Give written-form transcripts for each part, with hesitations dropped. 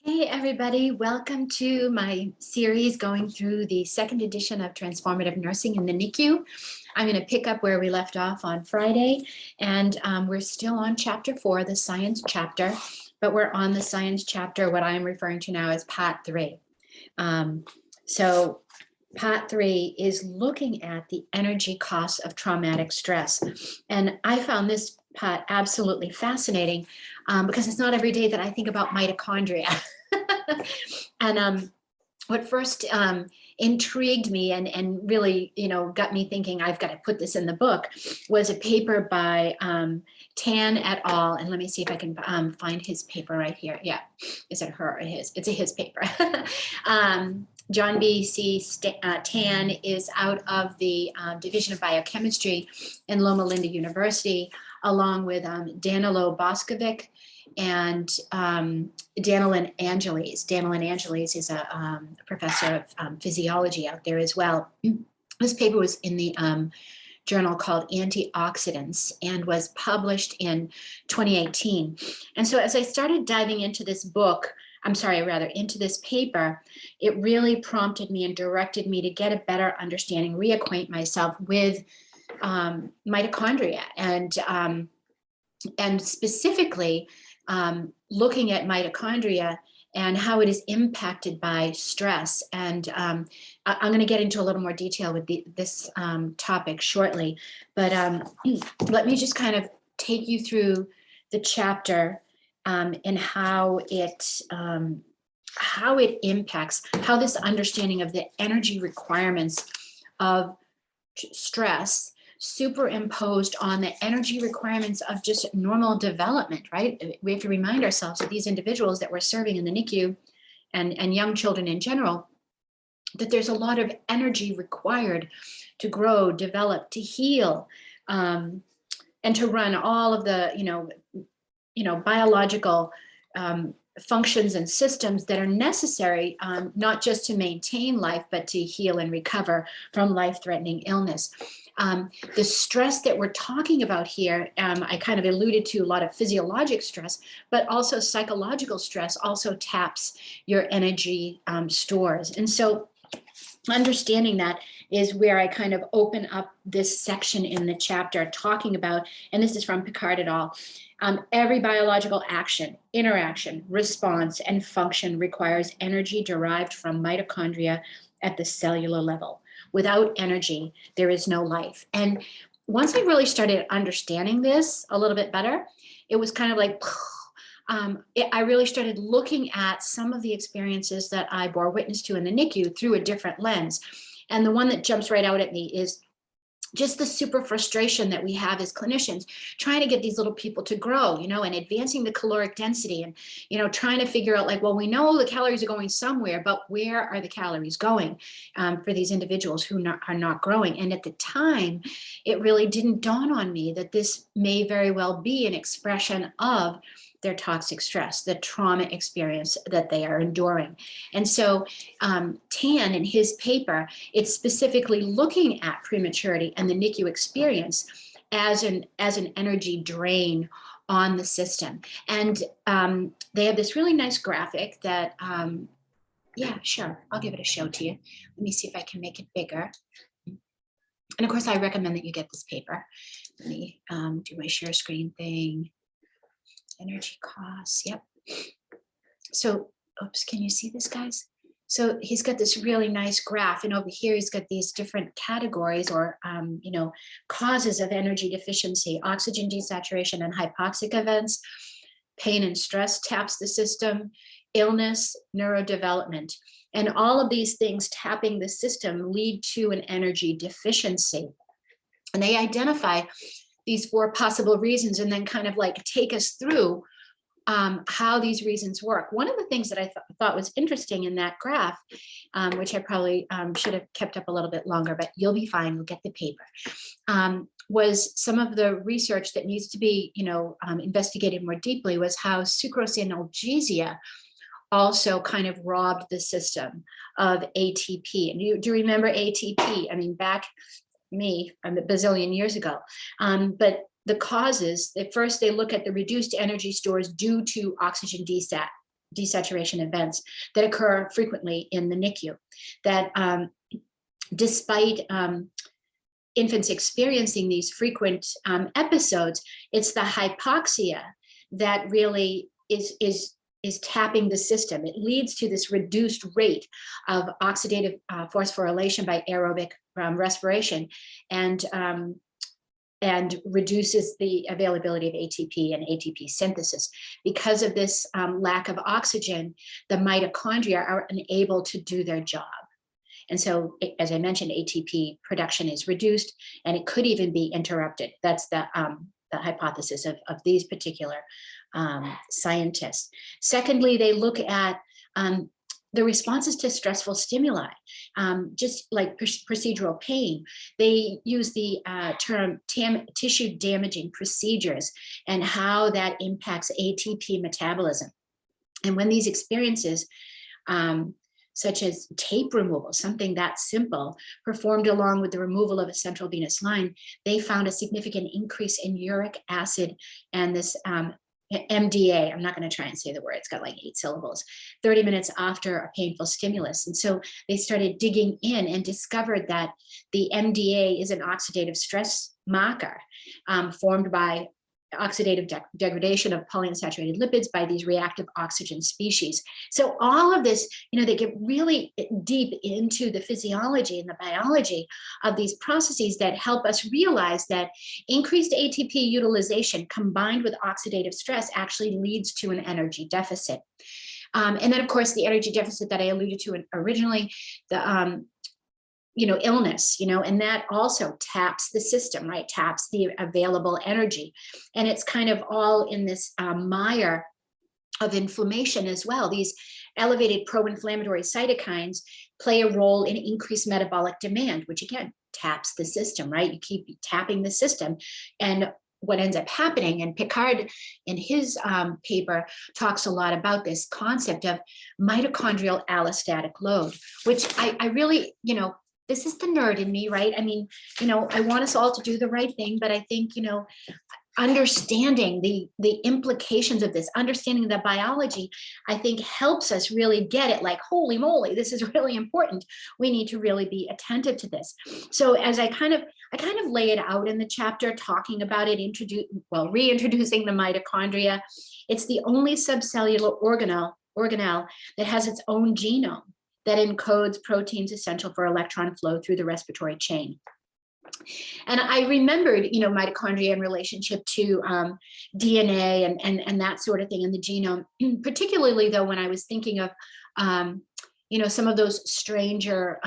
Hey everybody, welcome to my series going through the second edition of Transformative Nursing in the NICU. I'm going to pick up where we left off on Friday, and we're still on chapter 4, the science chapter, but we're on the science chapter, what I'm referring to now as part 3. So part 3 is looking at the energy costs of traumatic stress. And I found this part absolutely fascinating because it's not every day that I think about mitochondria. And what first intrigued me and really, got me thinking I've got to put this in the book was a paper by Tan et al. And let me see if I can find his paper right here. Yeah, is it her or his? It's a his paper. John B.C. Tan is out of the Division of Biochemistry in Loma Linda University, along with Danilo Boskovic and Danilin Angeles. Danilin Angeles is a professor of physiology out there as well. This paper was in the journal called Antioxidants and was published in 2018. And so as I started diving into this book, into this paper, it really prompted me and directed me to get a better understanding, reacquaint myself with mitochondria and specifically looking at mitochondria and how it is impacted by stress. And I'm going to get into a little more detail with this topic shortly, but let me just kind of take you through the chapter and how it impacts, how this understanding of the energy requirements of stress superimposed on the energy requirements of just normal development, right? We have to remind ourselves that these individuals that we're serving in the NICU and young children in general, that there's a lot of energy required to grow, develop, to heal, and to run all of the, biological functions and systems that are necessary, not just to maintain life, but to heal and recover from life-threatening illness. The stress that we're talking about here, I kind of alluded to a lot of physiologic stress, but also psychological stress also taps your energy stores. And so understanding that is where I kind of open up this section in the chapter talking about, and this is from Picard et al., every biological action, interaction, response, and function requires energy derived from mitochondria at the cellular level. Without energy, there is no life. And once I really started understanding this a little bit better, it was kind of like, I really started looking at some of the experiences that I bore witness to in the NICU through a different lens. And the one that jumps right out at me is just the super frustration that we have as clinicians, trying to get these little people to grow, and advancing the caloric density and, trying to figure out like, well, we know the calories are going somewhere, but where are the calories going for these individuals who are not growing? And at the time, it really didn't dawn on me that this may very well be an expression of their toxic stress, the trauma experience that they are enduring. And so Tan in his paper, it's specifically looking at prematurity and the NICU experience as an energy drain on the system. And they have this really nice graphic that, yeah, sure, I'll give it a show to you. Let me see if I can make it bigger. And of course, I recommend that you get this paper. Let me do my share screen thing. Energy costs, yep. So, oops, can you see this, guys? So he's got this really nice graph, and over here he's got these different categories or, causes of energy deficiency: oxygen desaturation and hypoxic events, pain and stress taps the system, illness, neurodevelopment. And all of these things tapping the system lead to an energy deficiency. And they identify these 4 possible reasons and then kind of like take us through how these reasons work. One of the things that I thought was interesting in that graph, which I probably should have kept up a little bit longer, but you'll be fine, you'll get the paper, was some of the research that needs to be, investigated more deeply was how sucrose analgesia also kind of robbed the system of ATP. And you do remember ATP? I mean, back a bazillion years ago. But the causes, at first they look at the reduced energy stores due to oxygen desaturation events that occur frequently in the NICU, that despite infants experiencing these frequent episodes, it's the hypoxia that really is tapping the system. It leads to this reduced rate of oxidative phosphorylation by aerobic respiration, and reduces the availability of ATP and ATP synthesis. Because of this lack of oxygen, the mitochondria are unable to do their job. And so, as I mentioned, ATP production is reduced, and it could even be interrupted. That's the hypothesis of these particular scientists. Secondly, they look at the responses to stressful stimuli, just like procedural pain. They use the term tissue damaging procedures and how that impacts ATP metabolism. And when these experiences, such as tape removal, something that simple, performed along with the removal of a central venous line, they found a significant increase in uric acid and this MDA, I'm not going to try and say the word, it's got like 8 syllables, 30 minutes after a painful stimulus. And so they started digging in and discovered that the MDA is an oxidative stress marker formed by oxidative degradation of polyunsaturated lipids by these reactive oxygen species. So all of this, they get really deep into the physiology and the biology of these processes that help us realize that increased ATP utilization combined with oxidative stress actually leads to an energy deficit. And then, of course, the energy deficit that I alluded to originally, the illness, and that also taps the system, right? Taps the available energy. And it's kind of all in this mire of inflammation as well. These elevated pro-inflammatory cytokines play a role in increased metabolic demand, which again, taps the system, right? You keep tapping the system. And what ends up happening, and Picard in his paper talks a lot about this concept of mitochondrial allostatic load, which I really, this is the nerd in me, right? I mean, I want us all to do the right thing, but I think, understanding the implications of this, understanding the biology, I think helps us really get it, like, holy moly, this is really important. We need to really be attentive to this. So as I kind of lay it out in the chapter, talking about it, reintroducing the mitochondria. It's the only subcellular organelle that has its own genome that encodes proteins essential for electron flow through the respiratory chain. And I remembered, mitochondria in relationship to DNA and that sort of thing in the genome, particularly though when I was thinking of, some of those stranger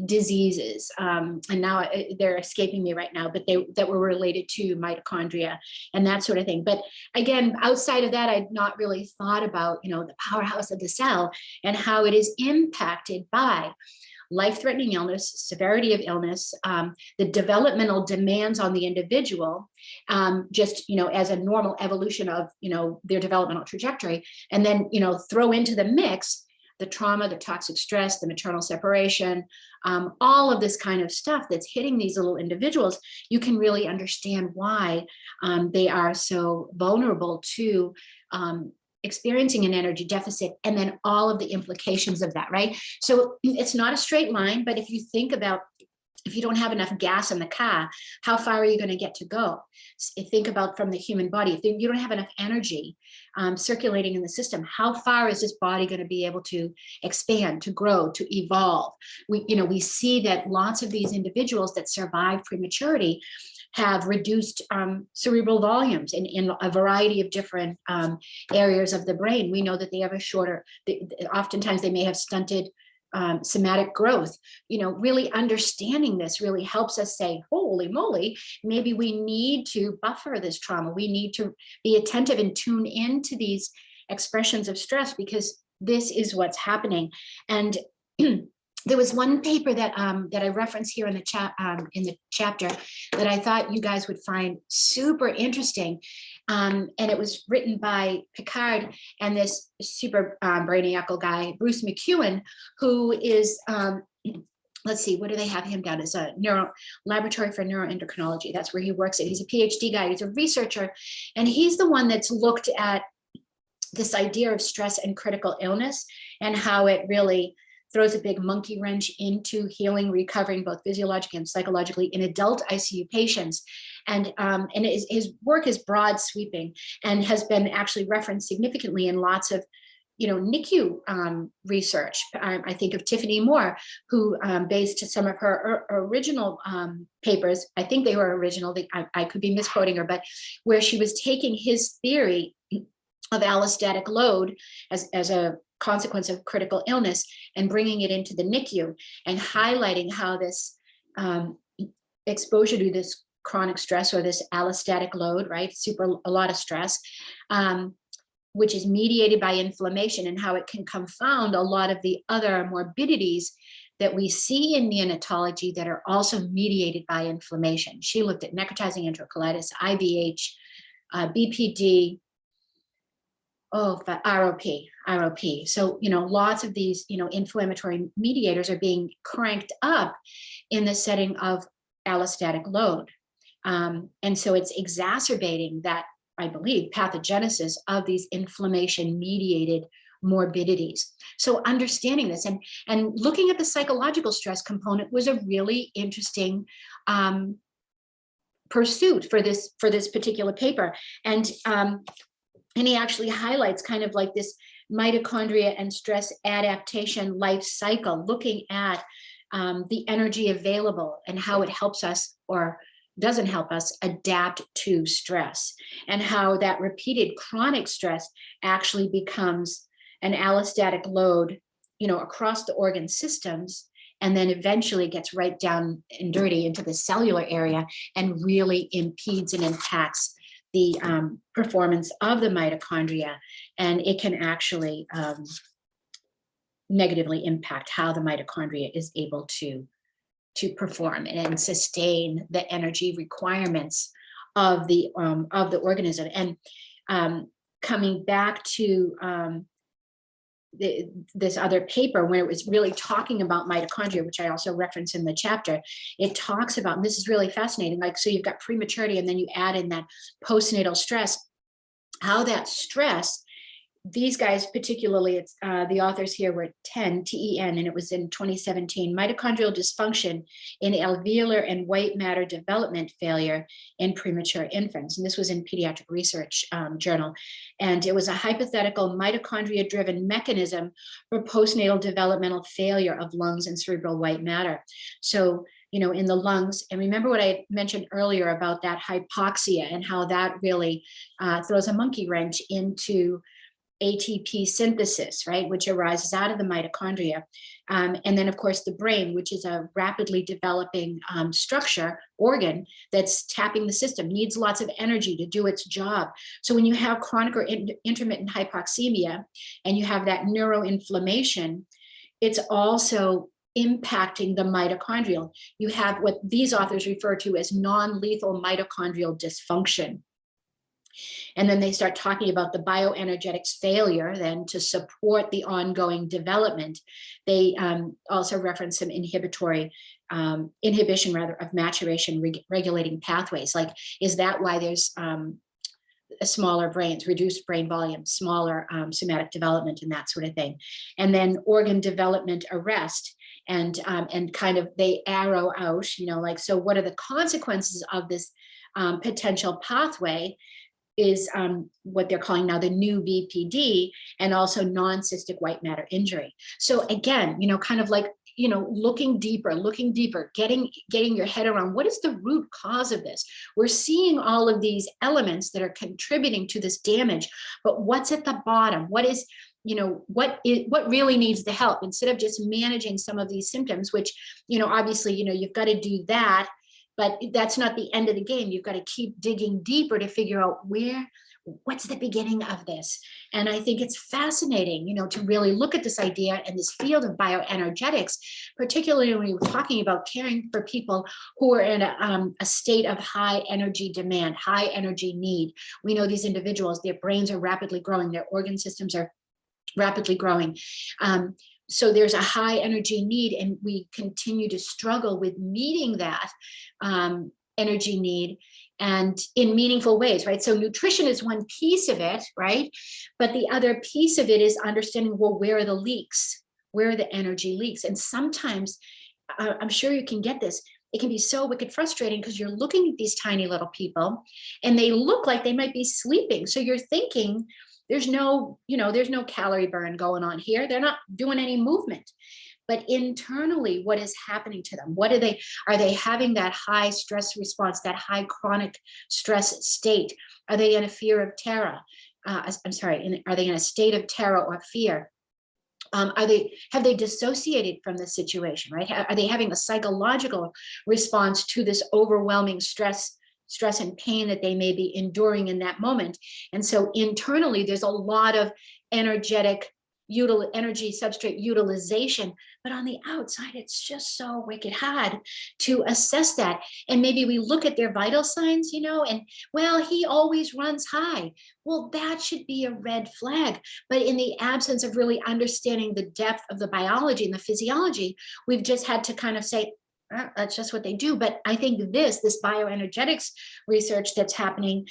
diseases, and now they're escaping me right now, but that were related to mitochondria and that sort of thing. But again, outside of that, I'd not really thought about, the powerhouse of the cell and how it is impacted by life-threatening illness, severity of illness, the developmental demands on the individual, just, as a normal evolution of, their developmental trajectory, and then, throw into the mix the trauma, the toxic stress, the maternal separation, all of this kind of stuff that's hitting these little individuals. You can really understand why they are so vulnerable to experiencing an energy deficit, and then all of the implications of that, right? So it's not a straight line, but if you think about, if you don't have enough gas in the car, how far are you going to get to go? Think about from the human body. If you don't have enough energy circulating in the system, how far is this body going to be able to expand, to grow, to evolve? We see that lots of these individuals that survive prematurity have reduced cerebral volumes in a variety of different areas of the brain. We know that they have oftentimes they may have stunted somatic growth. Really understanding this really helps us say, holy moly, maybe we need to buffer this trauma. We need to be attentive and tune into these expressions of stress, because this is what's happening. And there was one paper that I reference here in the chapter that I thought you guys would find super interesting, and it was written by Picard and this super brainiacal guy, Bruce McEwen, who is let's see, what do they have him down as? A laboratory for neuroendocrinology. That's where he works at. He's a PhD guy. He's a researcher, and he's the one that's looked at this idea of stress and critical illness and how it really throws a big monkey wrench into healing, recovering both physiologically and psychologically in adult ICU patients. And his work is broad sweeping and has been actually referenced significantly in lots of NICU research. I think of Tiffany Moore, who based some of her original papers, I think they were original, I could be misquoting her, but where she was taking his theory of allostatic load as a consequence of critical illness and bringing it into the NICU and highlighting how this exposure to this chronic stress or this allostatic load, right, a lot of stress, which is mediated by inflammation, and how it can confound a lot of the other morbidities that we see in neonatology that are also mediated by inflammation. She looked at necrotizing enterocolitis, IVH, BPD, ROP. So, lots of these, inflammatory mediators are being cranked up in the setting of allostatic load. And so it's exacerbating that, I believe, pathogenesis of these inflammation-mediated morbidities. So understanding this and looking at the psychological stress component was a really interesting pursuit for this particular paper. And he actually highlights kind of like this mitochondria and stress adaptation life cycle, looking at the energy available and how it helps us or doesn't help us adapt to stress, and how that repeated chronic stress actually becomes an allostatic load, across the organ systems, and then eventually gets right down and dirty into the cellular area and really impedes and impacts the performance of the mitochondria. And it can actually negatively impact how the mitochondria is able to perform and sustain the energy requirements of the organism. And coming back to this other paper, when it was really talking about mitochondria, which I also reference in the chapter, it talks about, and this is really fascinating, like, so you've got prematurity and then you add in that postnatal stress, how that stress, these guys particularly, it's the authors here were TEN, T-E-N, and it was in 2017, Mitochondrial Dysfunction in Alveolar and White Matter Development Failure in Premature Infants. And this was in Pediatric Research Journal. And it was a hypothetical mitochondria-driven mechanism for postnatal developmental failure of lungs and cerebral white matter. So, in the lungs, and remember what I mentioned earlier about that hypoxia and how that really throws a monkey wrench into ATP synthesis, right, which arises out of the mitochondria. And then, of course, the brain, which is a rapidly developing organ that's tapping the system, needs lots of energy to do its job. So when you have chronic or intermittent hypoxemia and you have that neuroinflammation, it's also impacting the mitochondrial. You have what these authors refer to as non-lethal mitochondrial dysfunction. And then they start talking about the bioenergetics failure then to support the ongoing development. They also reference some inhibition of maturation regulating pathways. Like, is that why there's smaller brains, reduced brain volume, smaller somatic development, and that sort of thing? And then organ development arrest. And kind of they arrow out, like, so what are the consequences of this potential pathway? Is what they're calling now the new BPD, and also non-cystic white matter injury. So again, kind of like, looking deeper, getting your head around what is the root cause of this. We're seeing all of these elements that are contributing to this damage, but what's at the bottom? What is, what really needs the help, instead of just managing some of these symptoms, which, obviously, you've got to do that. But that's not the end of the game. You've got to keep digging deeper to figure out what's the beginning of this. And I think it's fascinating, to really look at this idea and this field of bioenergetics, particularly when we're talking about caring for people who are in a state of high energy demand, high energy need. We know these individuals, their brains are rapidly growing, their organ systems are rapidly growing. So there's a high energy need, and we continue to struggle with meeting that energy need. and in meaningful ways, right? So nutrition is one piece of it, right? But the other piece of it is understanding, well, where are the leaks? Where are the energy leaks? And sometimes, I'm sure you can get this, it can be so wicked frustrating because you're looking at these tiny little people and they look like they might be sleeping. So you're thinking there's no, there's no calorie burn going on here. They're not doing any movement. But internally, what is happening to them? Are they having that high stress response, that high chronic stress state? Are they in a fear of terror? Are they in a state of terror or fear? Have they dissociated from the situation, right? Are they having a psychological response to this overwhelming stress and pain that they may be enduring in that moment? And so internally, there's a lot of energy substrate utilization, but on the outside, it's just so wicked hard to assess that. And maybe we look at their vital signs, and well, he always runs high. Well, that should be a red flag. But in the absence of really understanding the depth of the biology and the physiology, we've just had to kind of say, that's just what they do. But I think this bioenergetics research that's happening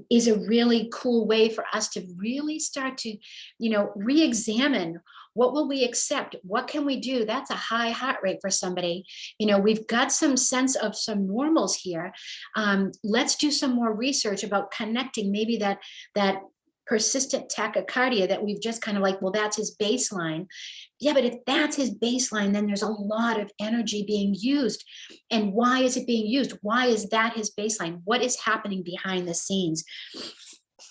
is a really cool way for us to really start to, re-examine what will we accept? What can we do? That's a high heart rate for somebody. We've got some sense of some normals here. Let's do some more research about connecting maybe that persistent tachycardia that we've just kind of like, well, that's his baseline. Yeah, but if that's his baseline, then there's a lot of energy being used. And why is it being used? Why is that his baseline? What is happening behind the scenes?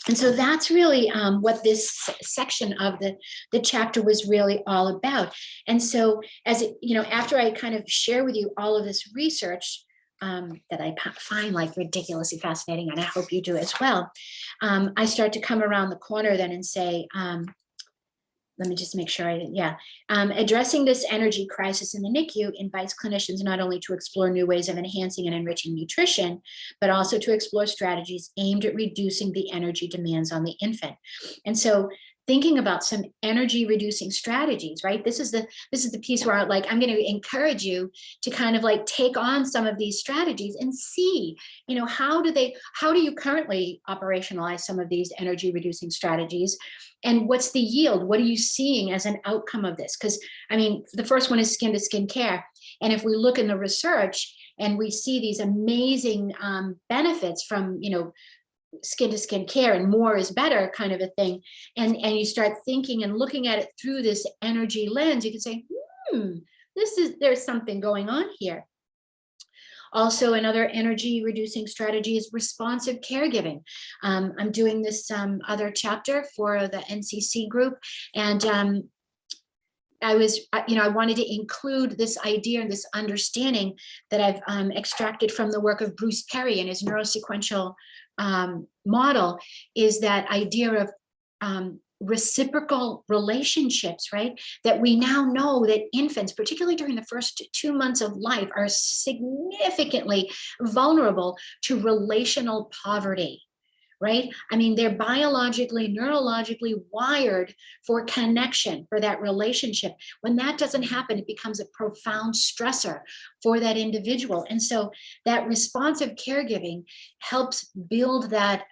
And so that's really what this section of the chapter was really all about. And so after I kind of share with you all of this research, that I find like ridiculously fascinating, and I hope you do as well. I start to come around the corner then and say, let me just make sure addressing this energy crisis in the NICU invites clinicians not only to explore new ways of enhancing and enriching nutrition, but also to explore strategies aimed at reducing the energy demands on the infant. And so thinking about some energy reducing strategies, right? This is the piece where I'm going to encourage you to kind of like take on some of these strategies and see, how do you currently operationalize some of these energy reducing strategies? And what's the yield? What are you seeing as an outcome of this? Because the first one is skin to skin care. And if we look in the research and we see these amazing benefits from, skin to skin care, and more is better kind of a thing. And you start thinking and looking at it through this energy lens, you can say, there's something going on here. Also, another energy reducing strategy is responsive caregiving. I'm doing this other chapter for the NCC group, and I wanted to include this idea and this understanding that I've extracted from the work of Bruce Perry and his neurosequential model, is that idea of reciprocal relationships, right? That we now know that infants, particularly during the first 2 months of life, are significantly vulnerable to relational poverty. Right? They're biologically, neurologically wired for connection, for that relationship. When that doesn't happen, it becomes a profound stressor for that individual. And so that responsive caregiving helps build that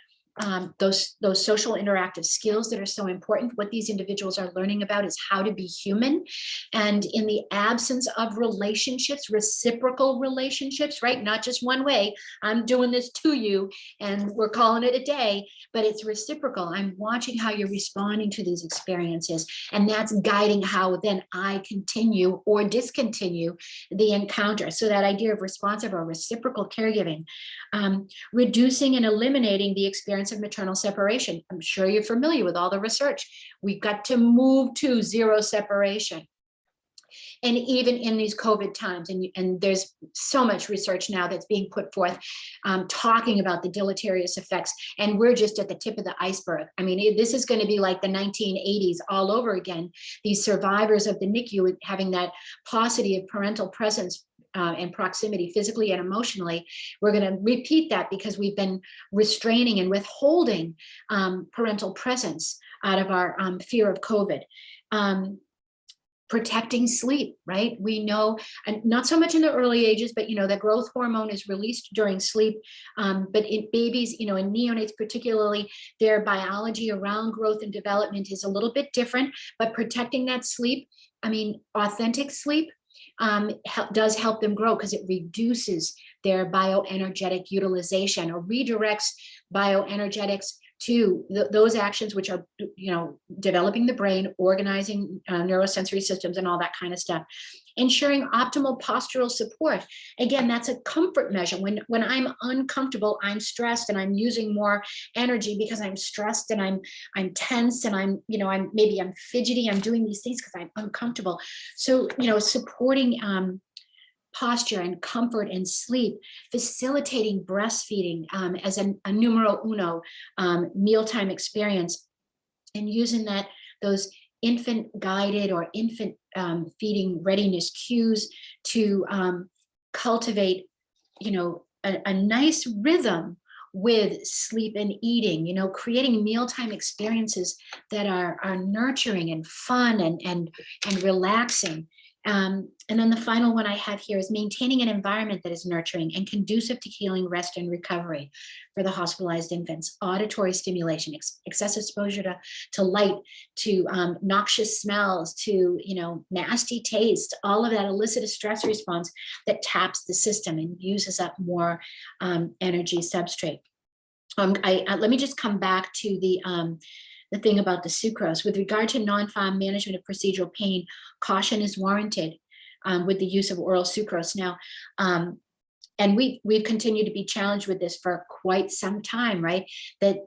those social interactive skills that are so important. What these individuals are learning about is how to be human. And in the absence of relationships, reciprocal relationships, right? Not just one way, I'm doing this to you and we're calling it a day, but it's reciprocal. I'm watching how you're responding to these experiences. And that's guiding how then I continue or discontinue the encounter. So that idea of responsive or reciprocal caregiving, reducing and eliminating the experience of maternal separation. I'm sure you're familiar with all the research. We've got to move to zero separation. And even in these COVID times, and there's so much research now that's being put forth talking about the deleterious effects, and we're just at the tip of the iceberg. This is going to be like the 1980s all over again. These survivors of the NICU having that paucity of parental presence and proximity physically and emotionally. We're going to repeat that because we've been restraining and withholding parental presence out of our fear of COVID. protecting sleep, right? We know, and not so much in the early ages, but the growth hormone is released during sleep. But in babies, in neonates particularly, their biology around growth and development is a little bit different, but protecting that sleep, authentic sleep, does help them grow because it reduces their bioenergetic utilization or redirects bioenergetics to those actions which are, developing the brain, organizing neurosensory systems and all that kind of stuff. Ensuring optimal postural support. Again, that's a comfort measure. When I'm uncomfortable, I'm stressed and I'm using more energy because I'm stressed and I'm tense and I'm fidgety, I'm doing these things because I'm uncomfortable. So, supporting posture and comfort and sleep, facilitating breastfeeding as a numero uno mealtime experience, and using those infant guided or infant feeding readiness cues to cultivate, a nice rhythm with sleep and eating, creating mealtime experiences that are nurturing and fun and relaxing. And then the final one I have here is maintaining an environment that is nurturing and conducive to healing, rest, and recovery for the hospitalized infants. Auditory stimulation, excessive exposure to light, to noxious smells, to nasty taste, all of that elicit a stress response that taps the system and uses up more energy substrate. Let me just come back to the thing about the sucrose. With regard to non-farm management of procedural pain, caution is warranted with the use of oral sucrose. Now, and we've continued to be challenged with this for quite some time, right? That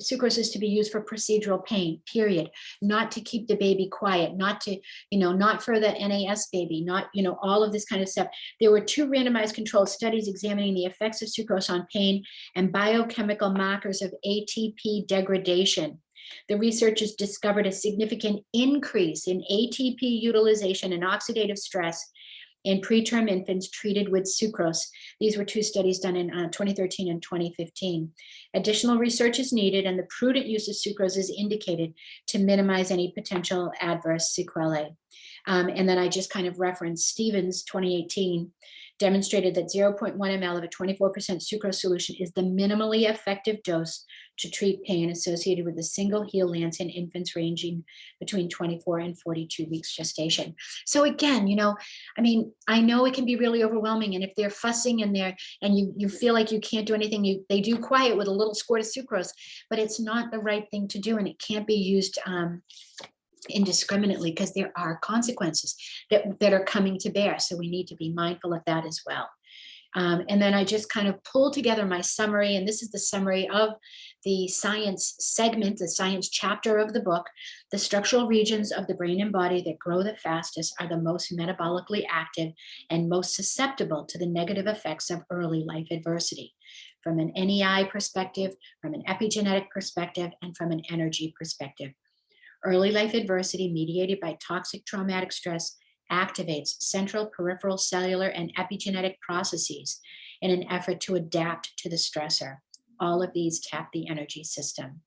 sucrose is to be used for procedural pain, period. Not to keep the baby quiet, not to, not for the NAS baby, not, all of this kind of stuff. There were 2 randomized controlled studies examining the effects of sucrose on pain and biochemical markers of ATP degradation. The researchers discovered a significant increase in ATP utilization and oxidative stress in preterm infants treated with sucrose. These were 2 studies done in 2013 and 2015. Additional research is needed, and the prudent use of sucrose is indicated to minimize any potential adverse sequelae. And then I just kind of referenced Stevens 2018 demonstrated that 0.1 ml of a 24% sucrose solution is the minimally effective dose to treat pain associated with a single heel lance in infants ranging between 24 and 42 weeks gestation. So again, I know it can be really overwhelming, and if they're fussing and you feel like you can't do anything, they do quiet with a little squirt of sucrose, but it's not the right thing to do, and it can't be used indiscriminately because there are consequences that are coming to bear. So we need to be mindful of that as well. And then I just kind of pulled together my summary, and this is the summary of the science segment, the science chapter of the book. The structural regions of the brain and body that grow the fastest are the most metabolically active and most susceptible to the negative effects of early life adversity, from an NEI perspective, from an epigenetic perspective, and from an energy perspective. Early life adversity mediated by toxic traumatic stress activates central, peripheral, cellular, and epigenetic processes in an effort to adapt to the stressor. All of these tap the energy system.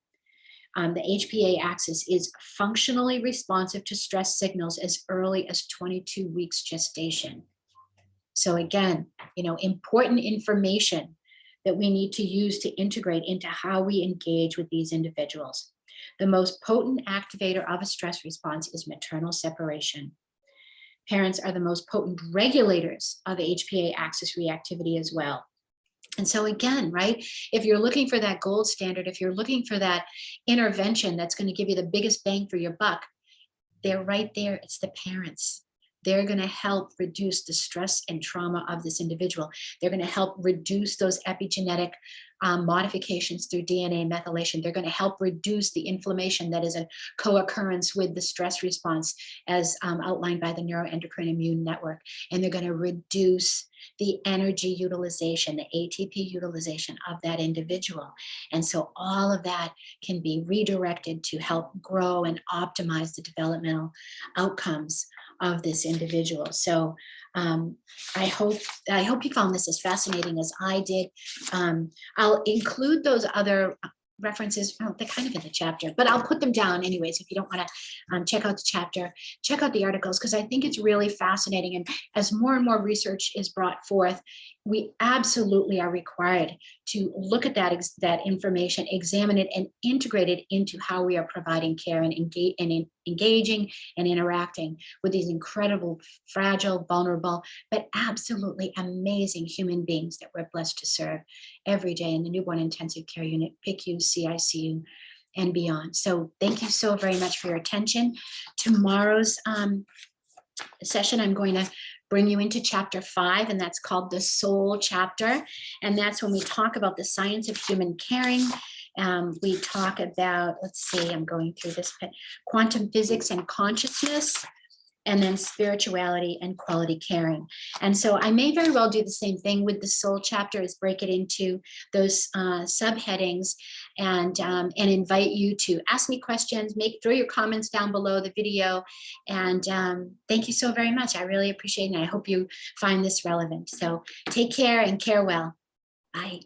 The HPA axis is functionally responsive to stress signals as early as 22 weeks gestation. So again, important information that we need to use to integrate into how we engage with these individuals. The most potent activator of a stress response is maternal separation. Parents are the most potent regulators of HPA axis reactivity as well. And so again, right, if you're looking for that gold standard, if you're looking for that intervention that's going to give you the biggest bang for your buck, they're right there. It's the parents. They're going to help reduce the stress and trauma of this individual. They're going to help reduce those epigenetic modifications through DNA methylation. They're going to help reduce the inflammation that is a co-occurrence with the stress response as outlined by the neuroendocrine immune network. And they're going to reduce the energy utilization, the ATP utilization of that individual. And so all of that can be redirected to help grow and optimize the developmental outcomes of this individual. So I hope you found this as fascinating as I did. I'll include those other references, well, they're kind of in the chapter, but I'll put them down anyways. If you don't want to check out the chapter, check out the articles, because I think it's really fascinating. And as more and more research is brought forth, we absolutely are required to look at that information, examine it, and integrate it into how we are providing care and engaging and interacting with these incredible, fragile, vulnerable, but absolutely amazing human beings that we're blessed to serve every day in the newborn intensive care unit, PICU, CICU, and beyond. So thank you so very much for your attention. Tomorrow's session, I'm going to bring you into chapter 5, and that's called the soul chapter. And that's when we talk about the science of human caring. We talk about, let's see, I'm going through this, quantum physics and consciousness, and then spirituality and quality caring. And so I may very well do the same thing with the soul chapter, is break it into those subheadings, and invite you to ask me questions, throw your comments down below the video. And thank you so very much. I really appreciate it. And I hope you find this relevant. So take care and care well. Bye.